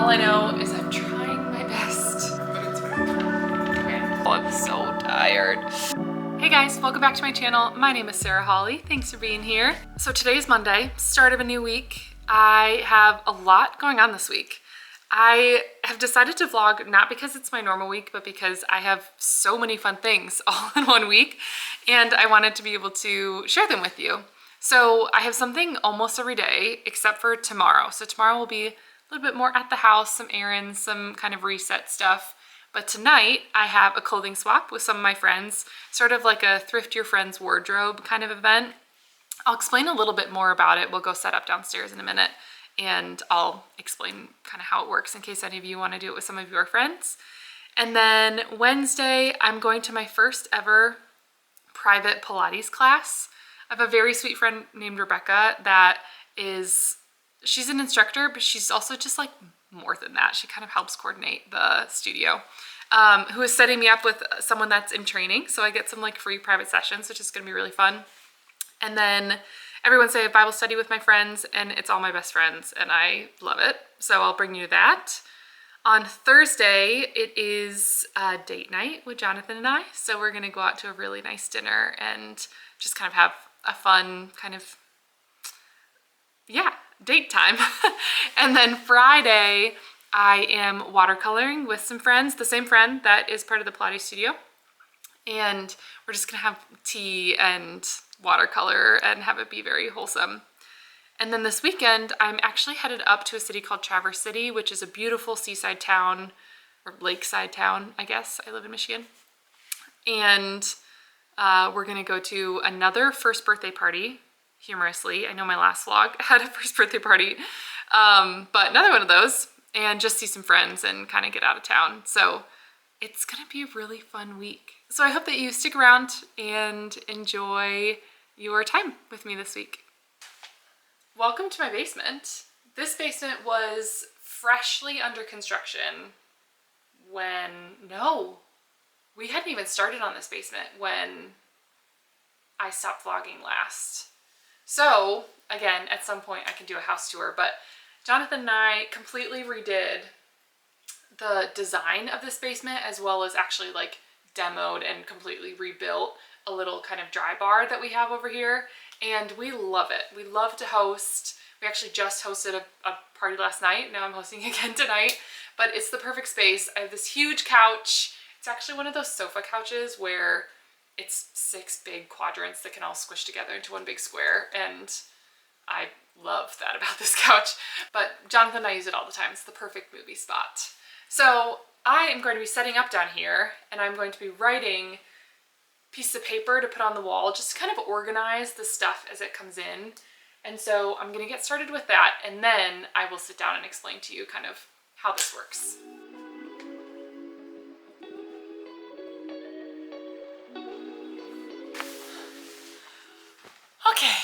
All I know is I'm trying my best, but it's okay. Oh, I'm so tired. Hey guys, welcome back to my channel. My name is Sarah Holly. Thanks for being here. So today's Monday, start of a new week. I have a lot going on this week. I have decided to vlog not because it's my normal week, but because I have so many fun things all in one week, and I wanted to be able to share them with you. So I have something almost every day except for tomorrow. So tomorrow will be a little bit more at the house, some errands, some kind of reset stuff. But tonight I have a clothing swap with some of my friends, sort of like a thrift your friend's wardrobe kind of event. I'll explain a little bit more about it. We'll go set up downstairs in a minute and I'll explain kind of how it works in case any of you want to do it with some of your friends. And then Wednesday, I'm going to my first ever private Pilates class. I have a very sweet friend named Rebecca that she's an instructor, but she's also just like more than that. She kind of helps coordinate the studio, who is setting me up with someone that's in training. So I get some like free private sessions, which is gonna be really fun. And then every Wednesday I have Bible study with my friends, and it's all my best friends and I love it. So I'll bring you that. On Thursday, it is a date night with Jonathan and I. So we're gonna go out to a really nice dinner and just kind of have a fun kind of, date time. And then Friday, I am watercoloring with some friends, the same friend that is part of the Pilates studio. And we're just gonna have tea and watercolor and have it be very wholesome. And then this weekend, I'm actually headed up to a city called Traverse City, which is a beautiful seaside town, or lakeside town, I guess. I live in Michigan. And we're gonna go to another first birthday party, humorously. I know my last vlog had a first birthday party, but another one of those, and just see some friends and kind of get out of town. So it's gonna be a really fun week. So I hope that you stick around and enjoy your time with me this week. Welcome to my basement. This basement was freshly under construction we hadn't even started on this basement when I stopped vlogging last. So again, at some point I can do a house tour, but Jonathan and I completely redid the design of this basement, as well as actually like demoed and completely rebuilt a little kind of dry bar that we have over here. And we love it. We love to host. We actually just hosted a party last night. Now I'm hosting again tonight, but it's the perfect space. I have this huge couch. It's actually one of those sofa couches where it's 6 big quadrants that can all squish together into one big square. And I love that about this couch, but Jonathan and I use it all the time. It's the perfect movie spot. So I am going to be setting up down here, and I'm going to be writing pieces of paper to put on the wall, just to kind of organize the stuff as it comes in. And so I'm gonna get started with that, and then I will sit down and explain to you kind of how this works. Okay,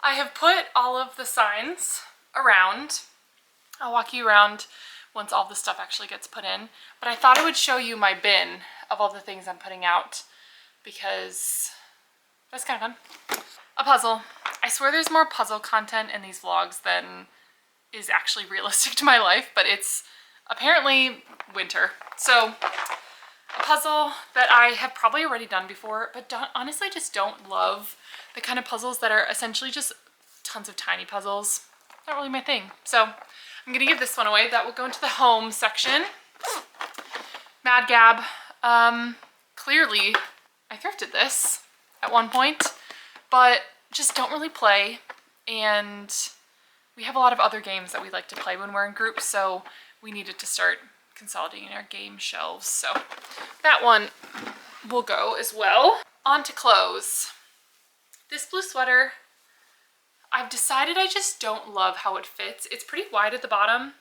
I have put all of the signs around. I'll walk you around once all the stuff actually gets put in, but I thought I would show you my bin of all the things I'm putting out because that's kind of fun. A puzzle. I swear there's more puzzle content in these vlogs than is actually realistic to my life, but it's apparently winter. So a puzzle that I have probably already done before, but honestly just don't love the kind of puzzles that are essentially just tons of tiny puzzles. Not really my thing. So I'm gonna give this one away. That will go into the home section. Mad Gab. Clearly I thrifted this at one point, but just don't really play. And we have a lot of other games that we like to play when we're in groups, so we needed to start consolidating our game shelves. So that one will go as well. On to clothes. This blue sweater, I've decided I just don't love how it fits. It's pretty wide at the bottom,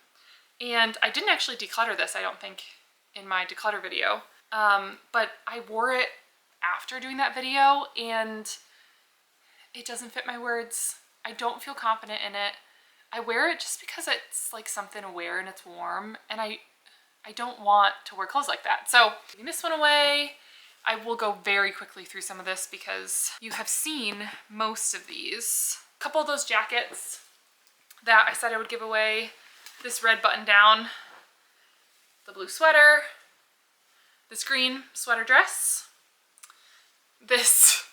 and I didn't actually declutter this, I don't think, in my declutter video. But I wore it after doing that video, and it doesn't fit my words. I don't feel confident in it. I wear it just because it's like something to wear and it's warm, and I don't want to wear clothes like that. So giving this one away. I will go very quickly through some of this because you have seen most of these. A couple of those jackets that I said I would give away. this red button down, the blue sweater, this green sweater dress, this,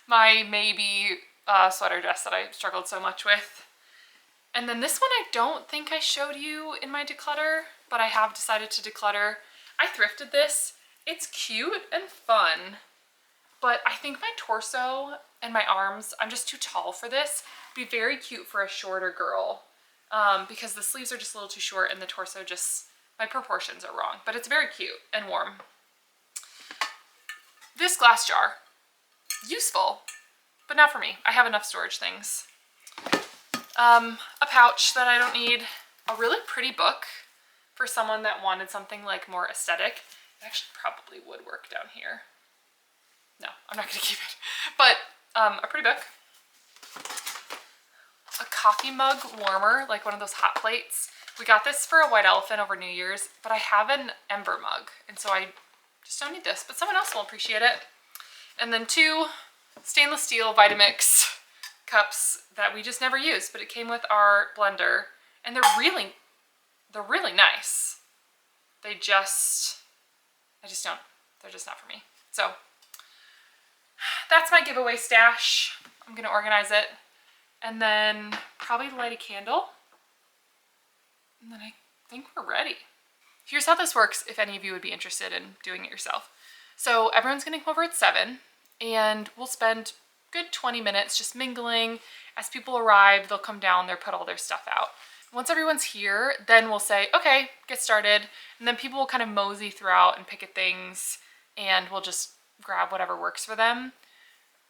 my maybe sweater dress that I struggled so much with. And then this one I don't think I showed you in my declutter, but I have decided to declutter. I thrifted this. It's cute and fun, but I think my torso and my arms, I'm just too tall for this. It'd be very cute for a shorter girl because the sleeves are just a little too short and the torso just, my proportions are wrong, but it's very cute and warm. This glass jar, useful, but not for me. I have enough storage things. A pouch that I don't need, a really pretty book for someone that wanted something like more aesthetic. It actually probably would work down here. No, I'm not gonna keep it. But a pretty book. A coffee mug warmer, like one of those hot plates. We got this for a white elephant over New Year's, but I have an ember mug, and so I just don't need this, but someone else will appreciate it. And then 2 stainless steel Vitamix cups that we just never use, but it came with our blender, and they're really nice. They're just not for me. So that's my giveaway stash. I'm gonna organize it and then probably light a candle, and then I think we're ready. Here's how this works if any of you would be interested in doing it yourself. So everyone's gonna come over at 7 and we'll spend a good 20 minutes just mingling. As people arrive, they'll come down, they'll put all their stuff out. Once everyone's here, then we'll say, okay, get started. And then people will kind of mosey throughout and pick at things, and we'll just grab whatever works for them.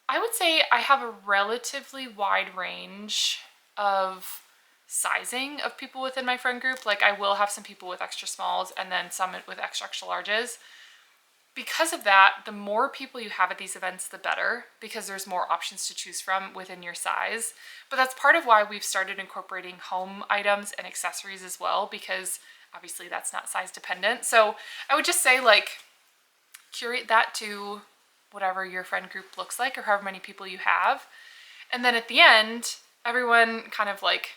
I would say I have a relatively wide range of sizing of people within my friend group. Like I will have some people with extra smalls and then some with extra larges. Because of that, the more people you have at these events, the better, because there's more options to choose from within your size. But that's part of why we've started incorporating home items and accessories as well, because obviously that's not size dependent. So I would just say, like, curate that to whatever your friend group looks like or however many people you have. And then at the end, everyone kind of like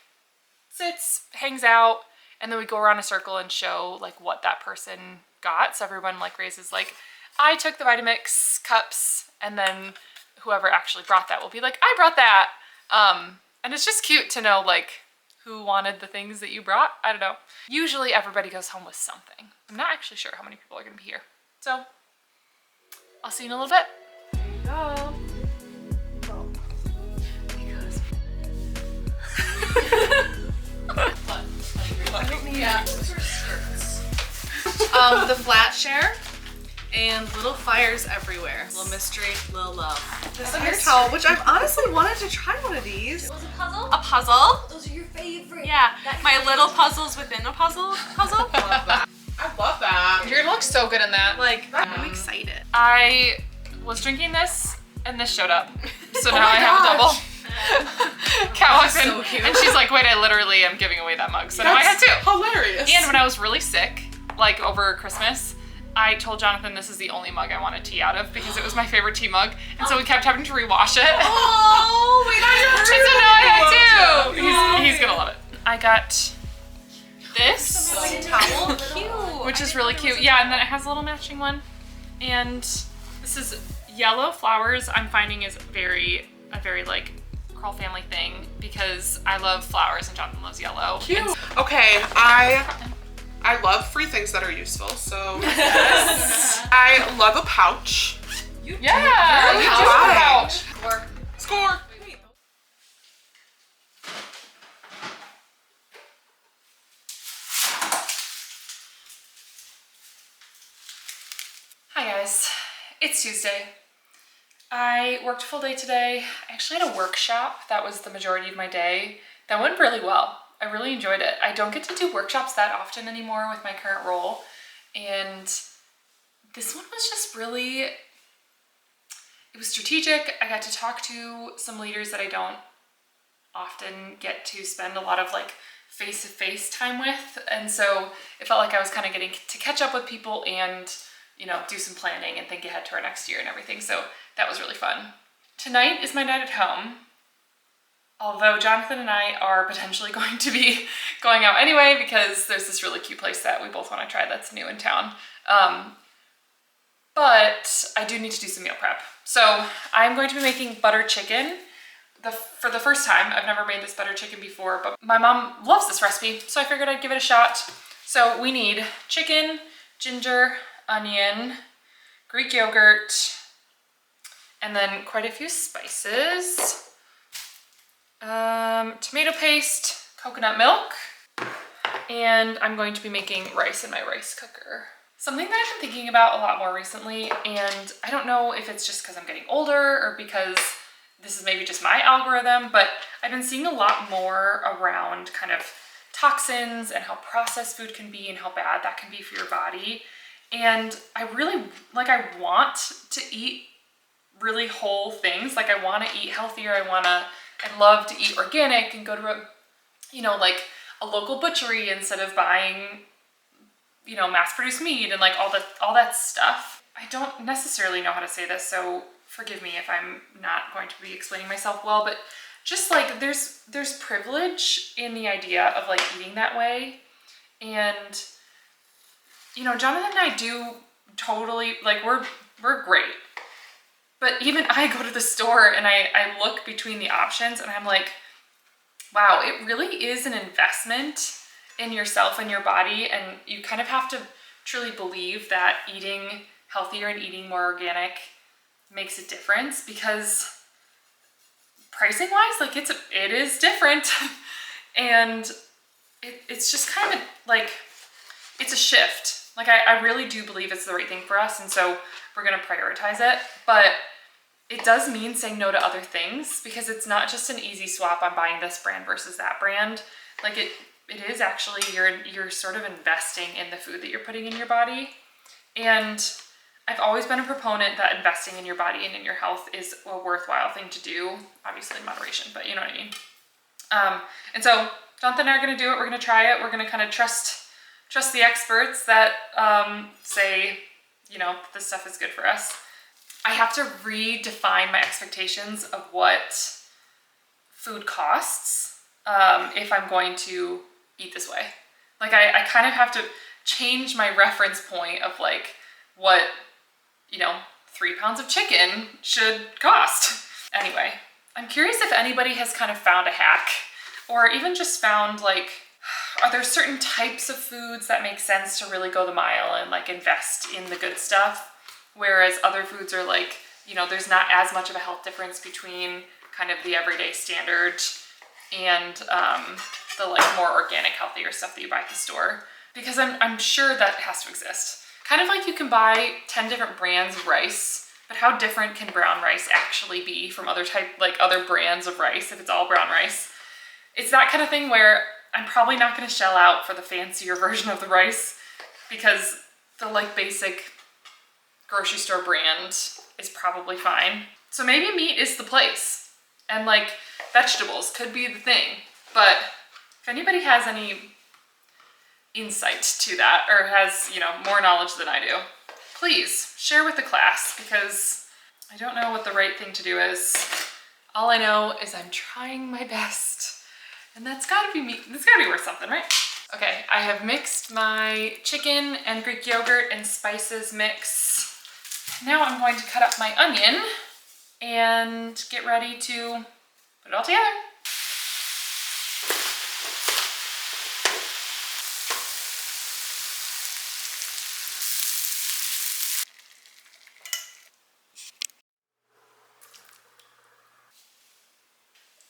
sits, hangs out, and then we go around a circle and show like what that person got. So everyone like raises like, I took the Vitamix cups, and then whoever actually brought that will be like, I brought that. And it's just cute to know like who wanted the things that you brought. I don't know. Usually everybody goes home with something. I'm not actually sure how many people are gonna be here. So I'll see you in a little bit. There you go. Oh. Because. I don't need skirts. The flat share and little fires everywhere. Little mystery, little love. This hair towel, which I've honestly wanted to try one of these. It was a puzzle? A puzzle? Those are your favorite. Yeah, my little puzzles within a puzzle. I love that. I love that. You're gonna look so good in that. Like, I'm excited. I was drinking this and this showed up. So Oh now my I have a double. gosh. Kat walks in so cute. and she's like, wait, I literally am giving away that mug. So now I have 2. Hilarious. And when I was really sick, like over Christmas, I told Jonathan this is the only mug I wanted tea out of because it was my favorite tea mug. And so we kept having to rewash it. Oh, wait, And so now I have 2. He's gonna love it. I got this, towel. Cute. which is really cute. Yeah, and then it has a little matching one. And this is yellow flowers. I'm finding is a very like Crawl family thing because I love flowers and Jonathan loves yellow. Cute. And Okay, I love free things that are useful, so yes. I love a pouch. yeah, Very you do high. have a pouch. Score. Hi guys, it's Tuesday. I worked a full day today. I actually had a workshop. That was the majority of my day. That went really well. I really enjoyed it. I don't get to do workshops that often anymore with my current role. And this one was just really, it was strategic. I got to talk to some leaders that I don't often get to spend a lot of like face-to-face time with. And so it felt like I was kind of getting to catch up with people and, you know, do some planning and think ahead to our next year and everything. So that was really fun. Tonight is my night at home. Although Jonathan and I are potentially going to be going out anyway because there's this really cute place that we both want to try that's new in town. But I do need to do some meal prep. So I'm going to be making butter chicken for the first time. I've never made this butter chicken before, but my mom loves this recipe, so I figured I'd give it a shot. So we need chicken, ginger, onion, Greek yogurt, and then quite a few spices. Tomato paste, coconut milk, and I'm going to be making rice in my rice cooker. Something that I've been thinking about a lot more recently, and I don't know if it's just because I'm getting older or because this is maybe just my algorithm, but I've been seeing a lot more around kind of toxins and how processed food can be and how bad that can be for your body. And I really, I want to eat really whole things. Like I want to eat healthier. I'd love to eat organic and go to a local butchery instead of buying, mass-produced meat and all that stuff. I don't necessarily know how to say this, so forgive me if I'm not going to be explaining myself well, but just there's privilege in the idea of eating that way. And Jonathan and I do totally, we're great. But even I go to the store and I look between the options and I'm like, wow, it really is an investment in yourself and your body. And you kind of have to truly believe that eating healthier and eating more organic makes a difference, because pricing wise, it is different. And it's just kind of it's a shift. I really do believe it's the right thing for us. And so we're going to prioritize it, but it does mean saying no to other things, because it's not just an easy swap. I'm buying this brand versus that brand. It is actually, you're sort of investing in the food that you're putting in your body. And I've always been a proponent that investing in your body and in your health is a worthwhile thing to do, obviously in moderation, but you know what I mean? And so Jonathan and I are going to do it. We're going to try it. We're going to kind of trust the experts that say, this stuff is good for us. I have to redefine my expectations of what food costs if I'm going to eat this way. I kind of have to change my reference point of what 3 pounds of chicken should cost. Anyway, I'm curious if anybody has kind of found a hack, or even just found are there certain types of foods that make sense to really go the mile and invest in the good stuff, whereas other foods are there's not as much of a health difference between kind of the everyday standard and the more organic, healthier stuff that you buy at the store, because I'm sure that has to exist. Kind of you can buy 10 different brands of rice, but how different can brown rice actually be from other brands of rice if it's all brown rice? It's that kind of thing where I'm probably not going to shell out for the fancier version of the rice, because the basic grocery store brand is probably fine. So maybe meat is the place, and vegetables could be the thing. But if anybody has any insight to that, or has more knowledge than I do, please share with the class, because I don't know what the right thing to do is. All I know is I'm trying my best, and that's gotta be meat. That's gotta be worth something, right? Okay, I have mixed my chicken and Greek yogurt and spices mix. Now I'm going to cut up my onion and get ready to put it all together.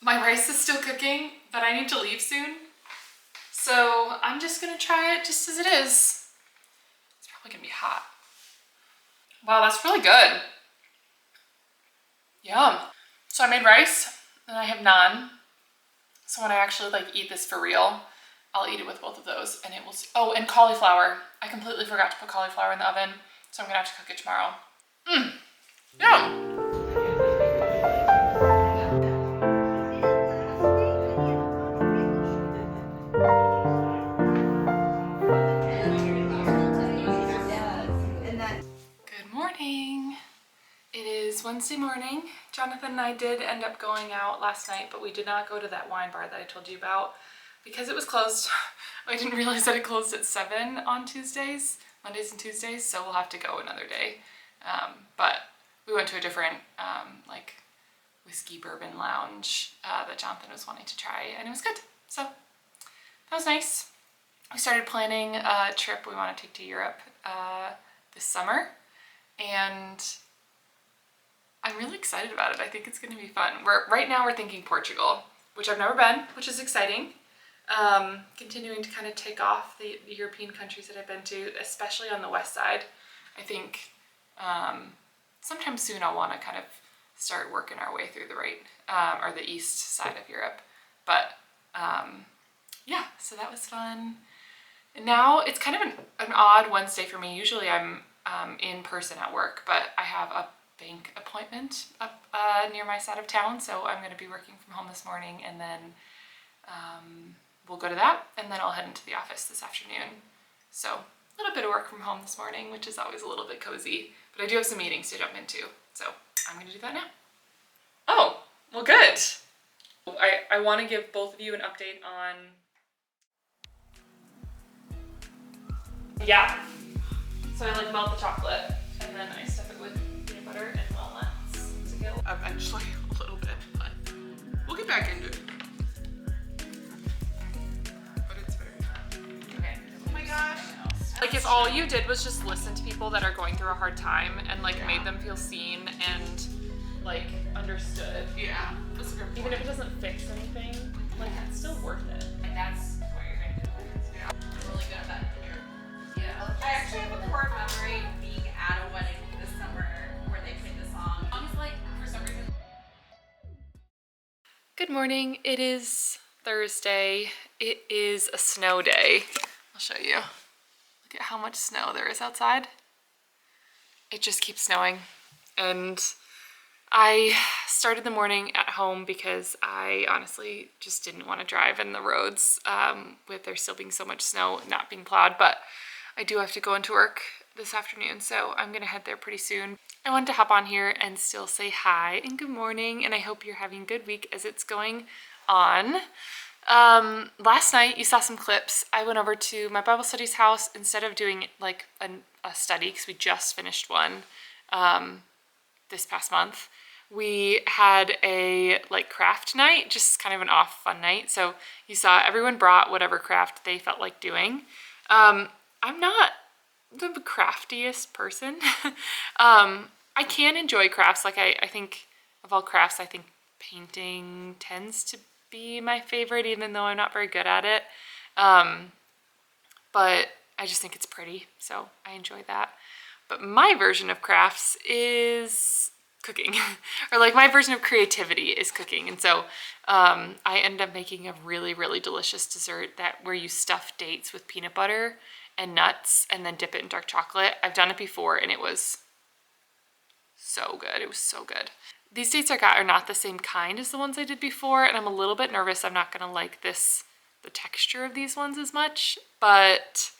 My rice is still cooking, but I need to leave soon. So I'm just gonna try it just as it is. It's probably gonna be hot. Wow, that's really good. Yum. So I made rice and I have naan. So when I actually eat this for real, I'll eat it with both of those, and it will, oh, and cauliflower. I completely forgot to put cauliflower in the oven, so I'm gonna have to cook it tomorrow. Yum. Wednesday morning. Jonathan and I did end up going out last night, but we did not go to that wine bar that I told you about because it was closed. I didn't realize that it closed at 7 on Tuesdays, Mondays and Tuesdays, so we'll have to go another day. But we went to a different like whiskey bourbon lounge that Jonathan was wanting to try, and it was good. So that was nice. We started planning a trip we want to take to Europe this summer, and I'm really excited about it. I think it's going to be fun. Right now we're thinking Portugal, which I've never been, which is exciting. Continuing to kind of take off the European countries that I've been to, especially on the west side. I think sometime soon I'll want to kind of start working our way through the or the east side of Europe. But yeah, so that was fun. And now it's kind of an odd Wednesday for me. Usually I'm in person at work, but I have a bank appointment up near my side of town, so I'm going to be working from home this morning, and then we'll go to that, and then I'll head into the office this afternoon. So a little bit of work from home this morning, which is always a little bit cozy, but I do have some meetings to jump into, so I'm going to do that now. Oh, well, good. I want to give both of you an update on... Yeah. So I like melt the chocolate, and then I stuff it with peanut butter and walnuts to get Eventually, a little bit, but we'll get back into it. But it's very okay. Oh my gosh. Like if all you did was just listen to people that are going through a hard time and like made them feel seen and like understood. Yeah, that's a good point. Even if it doesn't fix anything, like it's still worth it. And that's what you're going to do. Yeah. I'm really good at that here. Yeah. I actually have a core memory of being at a wedding this summer where they played the song. I was like, for some reason. Good morning. It is Thursday. It is a snow day. I'll show you. Look at how much snow there is outside. It just keeps snowing. And I started the morning at home because I honestly just didn't want to drive in the roads with there still being so much snow not being plowed, but I do have to go into work this afternoon, so I'm gonna head there pretty soon. I wanted to hop on here and still say hi and good morning, and I hope you're having a good week as it's going on. Last night you saw some clips. I went over to my Bible studies house instead of doing like a study, because we just finished one this past month. We had a like craft night, just kind of an off fun night. So you saw everyone brought whatever craft they felt like doing. I'm not the craftiest person. I can enjoy crafts. Like I think of all crafts, I think painting tends to be my favorite, even though I'm not very good at it. But I just think it's pretty, so I enjoy that. But my version of crafts is cooking, or like my version of creativity is cooking. And so I ended up making a really, really delicious dessert where you stuff dates with peanut butter and nuts and then dip it in dark chocolate. I've done it before and it was so good. It was so good. These dates I got are not the same kind as the ones I did before, and I'm a little bit nervous I'm not gonna like the texture of these ones as much, but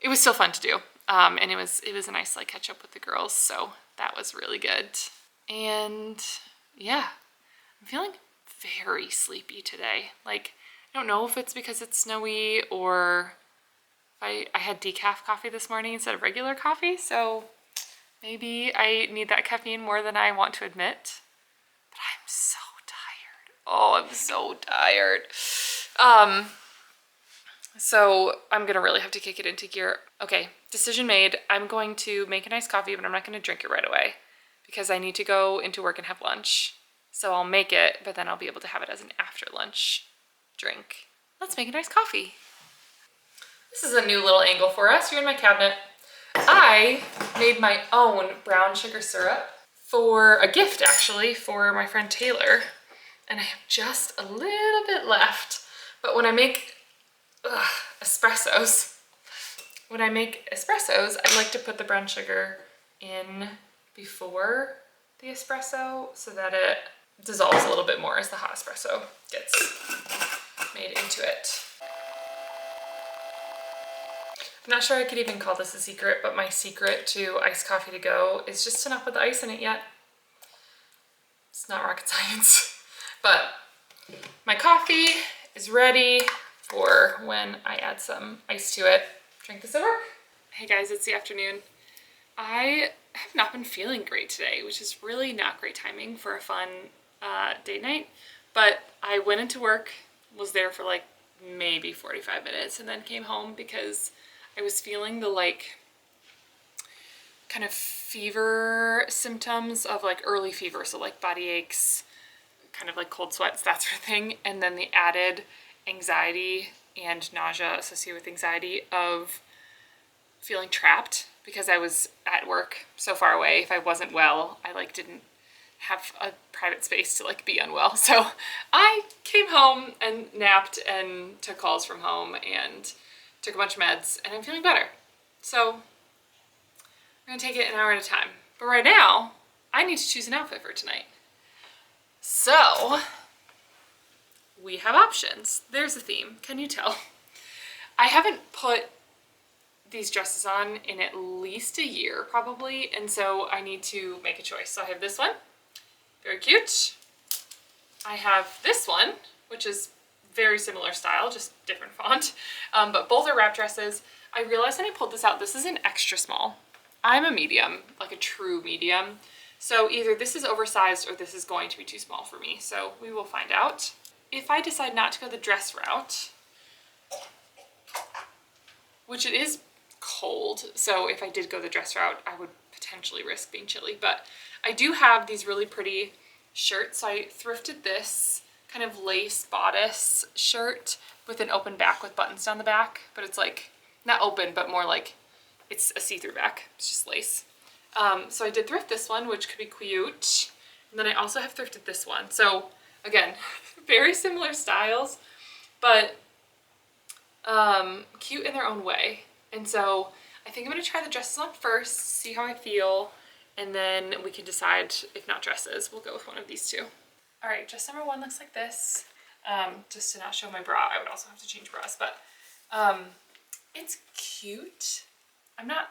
it was still fun to do. And it was a nice like catch up with the girls, so that was really good. And yeah, I'm feeling very sleepy today. Like, I don't know if it's because it's snowy or if I had decaf coffee this morning instead of regular coffee, so maybe I need that caffeine more than I want to admit. But I'm so tired. Oh, I'm so tired. So I'm gonna really have to kick it into gear. Okay, decision made. I'm going to make a nice coffee, but I'm not gonna drink it right away because I need to go into work and have lunch. So I'll make it, but then I'll be able to have it as an after lunch drink. Let's make a nice coffee. This is a new little angle for us. You're in my cabinet. I made my own brown sugar syrup for a gift, actually, for my friend Taylor. And I have just a little bit left. But when I make espressos, I like to put the brown sugar in before the espresso so that it dissolves a little bit more as the hot espresso gets made into it. I'm not sure I could even call this a secret, but my secret to iced coffee to go is just to not put the ice in it yet. It's not rocket science. But my coffee is ready for when I add some ice to it. Drink this at work. Hey guys, it's the afternoon. I have not been feeling great today, which is really not great timing for a fun date night. But I went into work, was there for like maybe 45 minutes, and then came home because I was feeling the like kind of fever symptoms of like early fever. So like body aches, kind of like cold sweats, that sort of thing. And then the added anxiety and nausea associated with anxiety of feeling trapped because I was at work so far away. If I wasn't well, I like didn't have a private space to like be unwell. So I came home and napped and took calls from home and took a bunch of meds, and I'm feeling better. So I'm gonna take it an hour at a time. But right now, I need to choose an outfit for tonight. So we have options. There's a theme. Can you tell? I haven't put these dresses on in at least a year probably, and so I need to make a choice. So I have this one, very cute. I have this one, which is very similar style, just different font, but both are wrap dresses. I realized when I pulled this out, this is an extra small. I'm a medium, like a true medium. So either this is oversized or this is going to be too small for me. So we will find out. If I decide not to go the dress route, which it is cold, so if I did go the dress route, I would potentially risk being chilly. But I do have these really pretty shirts. So I thrifted this kind of lace bodice shirt with an open back with buttons down the back, but it's like not open, but more like it's a see-through back. It's just lace. So I did thrift this one, which could be cute. And then I also have thrifted this one. So again, very similar styles, but cute in their own way. And so I think I'm gonna try the dresses on first, see how I feel, and then we can decide if not dresses, we'll go with one of these two. All right, dress number one looks like this. Just to not show my bra, I would also have to change bras, but it's cute. I'm not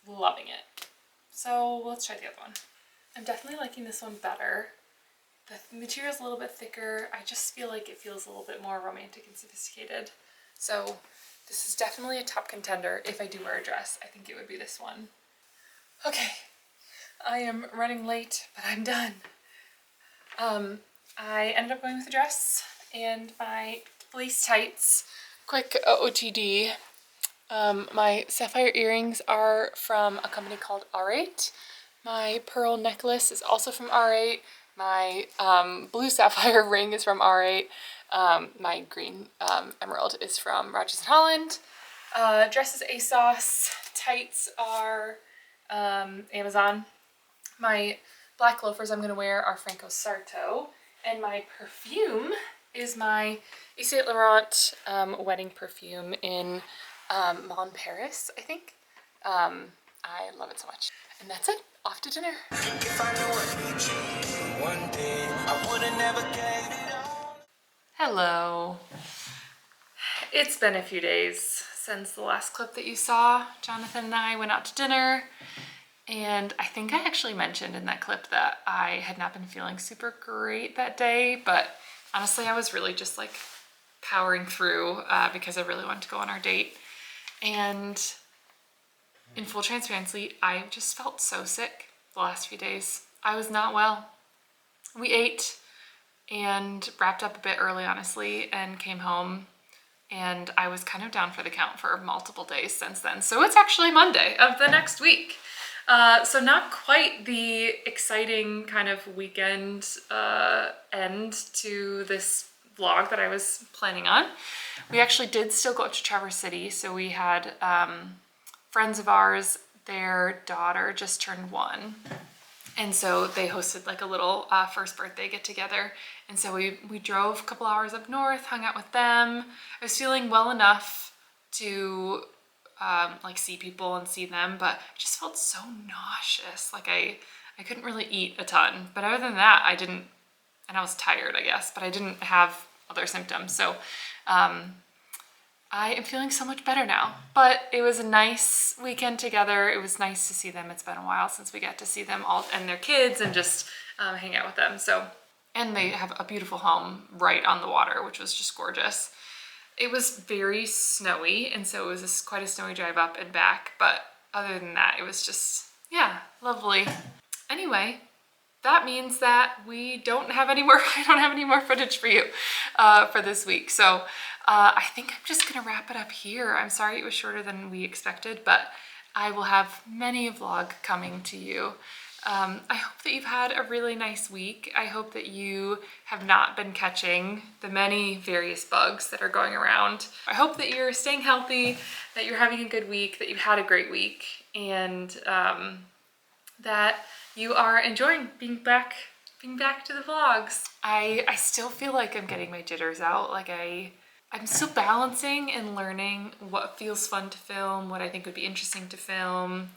loving it. So let's try the other one. I'm definitely liking this one better. The material is a little bit thicker. I just feel like it feels a little bit more romantic and sophisticated. So this is definitely a top contender. If I do wear a dress, I think it would be this one. Okay, I am running late, but I'm done. I ended up going with a dress and my fleece tights. Quick OOTD. My sapphire earrings are from a company called R8. My pearl necklace is also from R8. My blue sapphire ring is from R8. My green emerald is from Rogers & Holland. Dress is ASOS. Tights are Amazon. My black loafers I'm going to wear are Franco Sarto. And my perfume is my Yves Saint Laurent wedding perfume in Mon Paris, I think. I love it so much. And that's it. Off to dinner. If I knew what we dreamed one day, I would have never gave it all. Hello. It's been a few days since the last clip that you saw. Jonathan and I went out to dinner, and I think I actually mentioned in that clip that I had not been feeling super great that day, but honestly I was really just like powering through because I really wanted to go on our date. And in full transparency, I just felt so sick the last few days. I was not well. We ate and wrapped up a bit early, honestly, and came home, and I was kind of down for the count for multiple days since then. So it's actually Monday of the next week. So not quite the exciting kind of weekend end to this vlog that I was planning on. We actually did still go up to Traverse City. So we had friends of ours, their daughter just turned 1. And so they hosted like a little first birthday get together. And so we drove a couple hours up north, hung out with them. I was feeling well enough to like see people and see them, but I just felt so nauseous. Like I couldn't really eat a ton, but other than that, I didn't, and I was tired, I guess, but I didn't have other symptoms. So I am feeling so much better now, but it was a nice weekend together. It was nice to see them. It's been a while since we got to see them all and their kids, and just hang out with them. So, and they have a beautiful home right on the water, which was just gorgeous. It was very snowy, and so it was quite a snowy drive up and back, but other than that, it was just, yeah, lovely. Anyway, that means that we don't have any more, I don't have any more footage for you for this week. So I think I'm just gonna wrap it up here. I'm sorry it was shorter than we expected, but I will have many a vlog coming to you. I hope that you've had a really nice week. I hope that you have not been catching the many various bugs that are going around. I hope that you're staying healthy, that you're having a good week, that you've had a great week, and that you are enjoying being back to the vlogs. I still feel like I'm getting my jitters out. Like I'm still balancing and learning what feels fun to film, what I think would be interesting to film,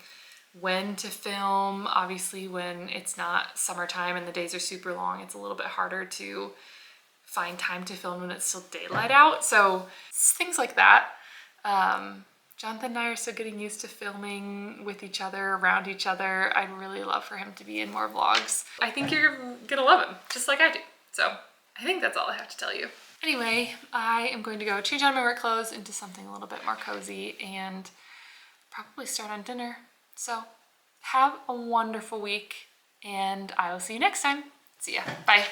when to film. Obviously, when it's not summertime and the days are super long, it's a little bit harder to find time to film when it's still daylight out. So things like that. Jonathan and I are still getting used to filming with each other, around each other. I'd really love for him to be in more vlogs. I think you're gonna love him, just like I do. So I think that's all I have to tell you. Anyway, I am going to go change out my work clothes into something a little bit more cozy and probably start on dinner. So have a wonderful week, and I will see you next time. See ya. Bye.